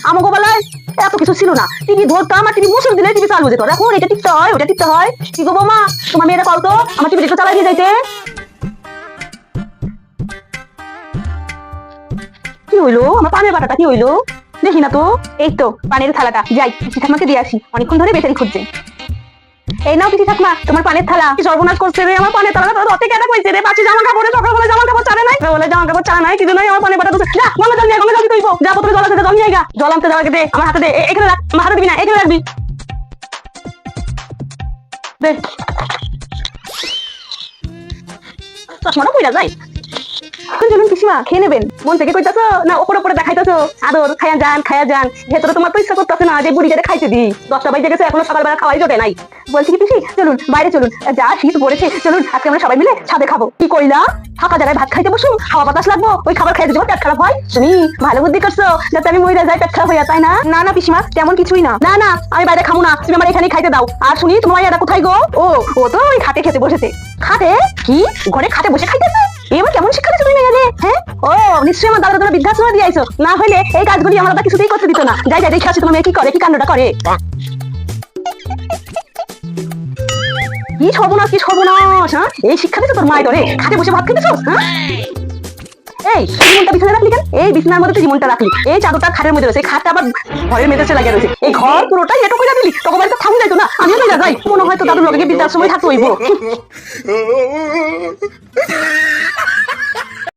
আমাকে বেলায় এত কিছু ছিল না, টিভি ধরতাম আর টিভি মুসুর দিলে টিভি চালু যেত। এখন এটা টিপতে হয়, ওটা টিপতে হয়। কি গো বৌমা, তোমার মেয়েরা কল তো আমার টিভিটা একটু চালাই দিয়ে যাইতে। কি হইলো, আমার পানের বাটাটা কি হইলো দেখি না তো। এই তো পানের থালাটা, যাই পিসি ঠাকুমাকে দিয়ে আসি, অনেকক্ষণ ধরে বেচারি খুঁজছে। এই নাও পিসি ঠাকুমা তোমার পানের থালা। কি সর্বনাশ করছে রে আমার পানের থালা, রতে কেটে কইছে রে। বাচ্চা জামা কাপড়ে সকাল বলে জামা কাপড় চারে নাই, বলে জামা কাপড় চারে নাই, কিছু নাই, আমার পানের বাটা তো যা গঙ্গা জল নিয়ে গঙ্গা জল তুইবো, যা বোতলে জল আছে জল নিয়ে আইগা। জল আনতে যাওয়ার আগে দে আমার হাতে দে, এখানে রাখ, আমার হাতে দিবি না, এখানে রাখবি দে। চশমাটা কইরা যাই। চলুন পিসিমা খেয়ে নেবেন, মন থেকে কইতাছো না ওপরে ওপরে দেখাইতাছো? আদর খায়া যান খায়া যান, ভেতরে তোমার তো ইচ্ছা করতেছে না যে বুড়িটারে খাইতে দিই। 10টা বাজে গেছে, এখনো সকালবেলা খাওয়াই জোটে নাই। বলছি কি পিসি চলুন বাইরে চলুন, যা শীত পড়েছে, চলুন আজকে আমরা সবাই মিলে ছাদে খাবো। কি কইলা? ফাঁকা জায়গায় ভাত খাইতে বসুন, হাওয়া বাতাস লাগবো, ওই খাবার খাইতে যাবো পেট খারাপ হয়? তুমি ভালো বুদ্ধি করছো, যাতে আমি মরে যাই পেট খারাপ হইয়া, তাই না? না না পিসিমা তেমন কিছুই না। না না আমি বাইরে খাবো না, তুমি আমার এখানেই খাইতে দাও। আর শুনি তোমার মাইয়াটা কোথায় গো? ও তো ওই খাটে খেতে বসেছে। খাটে? কি ঘরে খাটে বসে খাইতেছে? এবার কেমন শিক্ষা দিচ্ছ তুমি মেয়েদের? হ্যাঁ, ও নিশ্চয়ই আমার দাদা দাদা বৃদ্ধাশ্রমে দিয়ে আইছো, না হলে এই কাজগুলি আমার দাদা কিছুতেই করতে দিত না। যাই যাই দেখে আসি তোমার মেয়ে কি করে, কি কাণ্ডটা করে। কি সর্বনাশ, কি সর্বনাশ! হ্যাঁ, এই শিক্ষা দিচ্ছ তোর মায়ের ধরে, খাটে বসে ভাত খেতেছো? হ্যাঁ, এই জীবনটা বিছানা রাখলি কেন? এই বিছানার মধ্যে তুই জীবনটা রাখলি, এই চাদরটা খাটের মধ্যে রয়েছে, খাটটা আবার ঘরের মেঝেতে লাগিয়ে রয়েছে, এই ঘর পুরোটাই এটো করে দিলি। তখন বাড়িতে থামু যাইতো না, আমিও তো যাই, মনে হয় তো দাদুর লগে বৃদ্ধাশ্রমে থাকতে হইব।